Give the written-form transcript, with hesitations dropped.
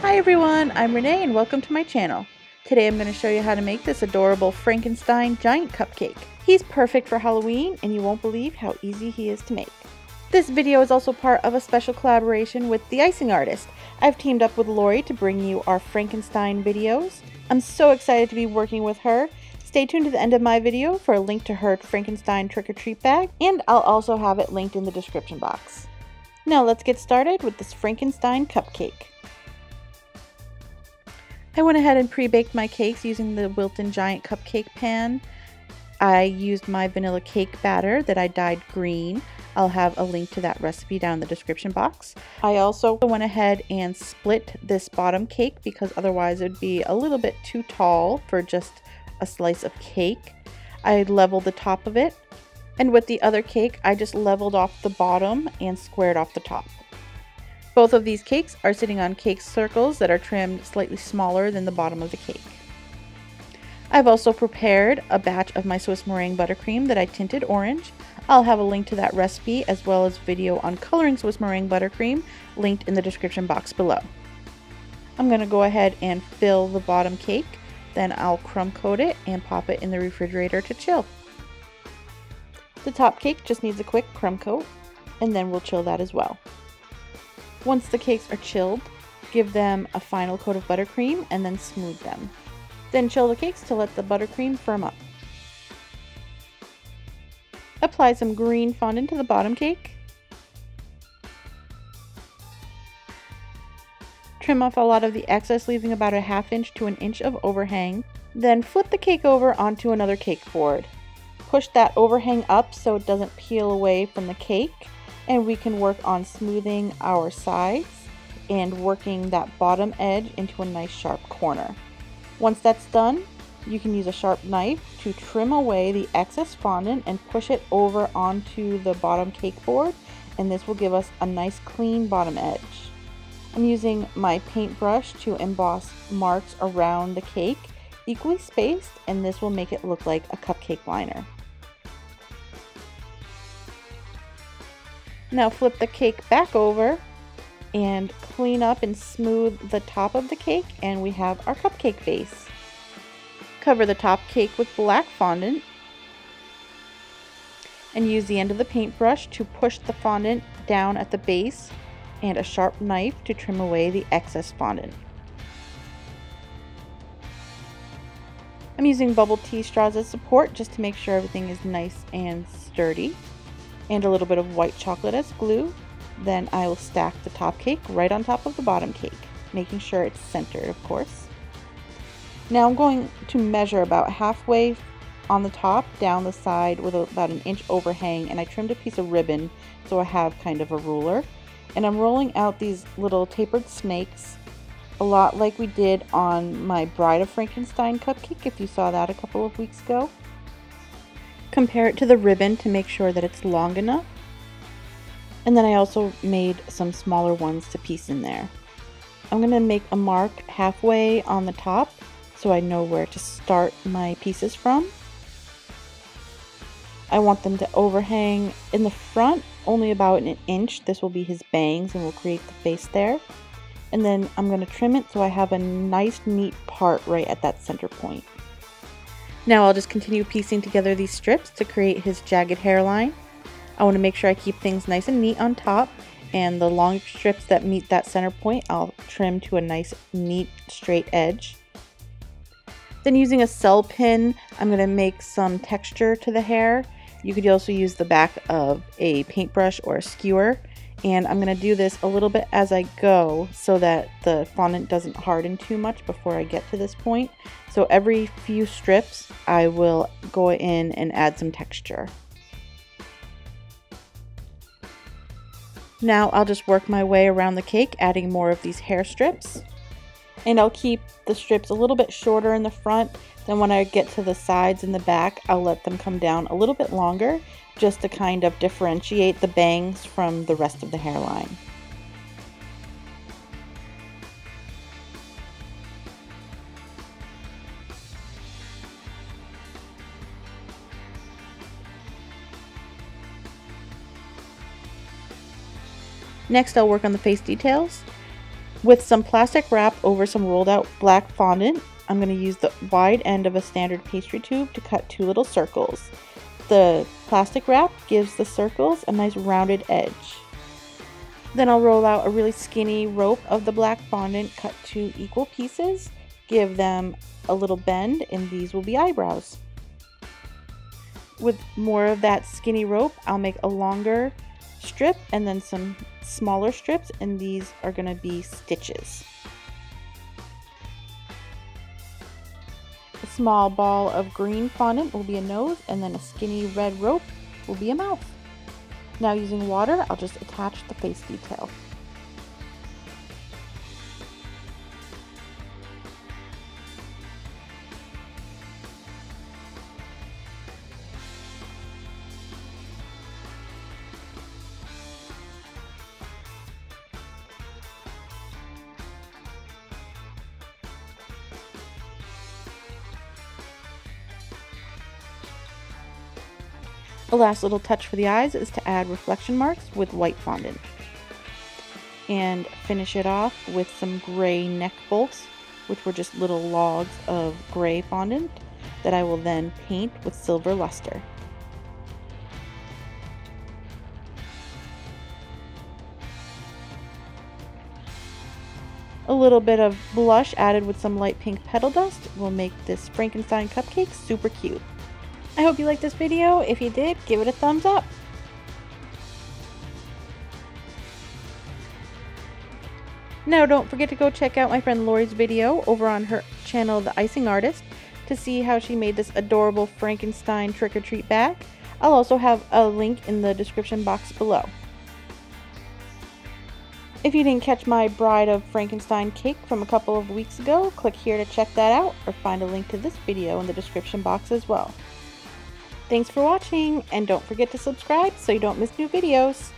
Hi everyone, I'm Renee and welcome to my channel. Today I'm going to show you how to make this adorable Frankenstein Giant Cupcake. He's perfect for Halloween and you won't believe how easy he is to make. This video is also part of a special collaboration with the icing artist. I've teamed up with Lori to bring you our Frankenstein videos. I'm so excited to be working with her. Stay tuned to the end of my video for a link to her Frankenstein trick-or-treat bag, and I'll also have it linked in the description box. Now let's get started with this Frankenstein cupcake. I went ahead and pre-baked my cakes using the Wilton Giant Cupcake pan. I used my vanilla cake batter that I dyed green. I'll have a link to that recipe down in the description box. I also went ahead and split this bottom cake because otherwise it would be a little bit too tall for just a slice of cake. I leveled the top of it, and with the other cake I just leveled off the bottom and squared off the top. Both of these cakes are sitting on cake circles that are trimmed slightly smaller than the bottom of the cake. I've also prepared a batch of my Swiss meringue buttercream that I tinted orange. I'll have a link to that recipe as well as video on coloring Swiss meringue buttercream linked in the description box below. I'm going to go ahead and fill the bottom cake, then I'll crumb coat it and pop it in the refrigerator to chill. The top cake just needs a quick crumb coat and then we'll chill that as well. Once the cakes are chilled, give them a final coat of buttercream and then smooth them. Then chill the cakes to let the buttercream firm up. Apply some green fondant to the bottom cake. Trim off a lot of the excess, leaving about a ½ inch to an inch of overhang. Then flip the cake over onto another cake board. Push that overhang up so it doesn't peel away from the cake, and we can work on smoothing our sides and working that bottom edge into a nice sharp corner. Once that's done, you can use a sharp knife to trim away the excess fondant and push it over onto the bottom cake board, and this will give us a nice clean bottom edge. I'm using my paintbrush to emboss marks around the cake, equally spaced, and this will make it look like a cupcake liner. Now flip the cake back over and clean up and smooth the top of the cake, and we have our cupcake base. Cover the top cake with black fondant and use the end of the paintbrush to push the fondant down at the base and a sharp knife to trim away the excess fondant. I'm using bubble tea straws as support just to make sure everything is nice and sturdy, and a little bit of white chocolate as glue. Then I will stack the top cake right on top of the bottom cake, making sure it's centered, of course. Now I'm going to measure about halfway on the top down the side with about an inch overhang, and I trimmed a piece of ribbon so I have kind of a ruler. And I'm rolling out these little tapered snakes, a lot like we did on my Bride of Frankenstein cupcake, if you saw that a couple of weeks ago. Compare it to the ribbon to make sure that it's long enough. And then I also made some smaller ones to piece in there. I'm going to make a mark halfway on the top so I know where to start my pieces from. I want them to overhang in the front only about an inch. This will be his bangs and will create the face there. And then I'm going to trim it so I have a nice neat part right at that center point. Now I'll just continue piecing together these strips to create his jagged hairline. I want to make sure I keep things nice and neat on top, and the long strips that meet that center point I'll trim to a nice neat straight edge. Then using a cell pin, I'm going to make some texture to the hair. You could also use the back of a paintbrush or a skewer, and I'm going to do this a little bit as I go so that the fondant doesn't harden too much before I get to this point. So every few strips I will go in and add some texture. Now I'll just work my way around the cake, adding more of these hair strips. And I'll keep the strips a little bit shorter in the front. Then when I get to the sides and the back, I'll let them come down a little bit longer, just to kind of differentiate the bangs from the rest of the hairline. Next, I'll work on the face details. With some plastic wrap over some rolled out black fondant, I'm going to use the wide end of a standard pastry tube to cut 2 little circles. The plastic wrap gives the circles a nice rounded edge. Then I'll roll out a really skinny rope of the black fondant cut to equal pieces, give them a little bend, and these will be eyebrows. With more of that skinny rope, I'll make a longer strip and then some smaller strips, and these are going to be stitches. A small ball of green fondant will be a nose, and then a skinny red rope will be a mouth. Now using water, I'll just attach the face detail. The last little touch for the eyes is to add reflection marks with white fondant. And finish it off with some gray neck bolts, which were just little logs of gray fondant that I will then paint with silver luster. A little bit of blush added with some light pink petal dust will make this Frankenstein cupcake super cute. I hope you liked this video. If you did, give it a thumbs up. Now don't forget to go check out my friend Lori's video over on her channel, The Icing Artist, to see how she made this adorable Frankenstein trick-or-treat bag. I'll also have a link in the description box below. If you didn't catch my Bride of Frankenstein cake from a couple of weeks ago, click here to check that out, or find a link to this video in the description box as well. Thanks for watching, and don't forget to subscribe so you don't miss new videos.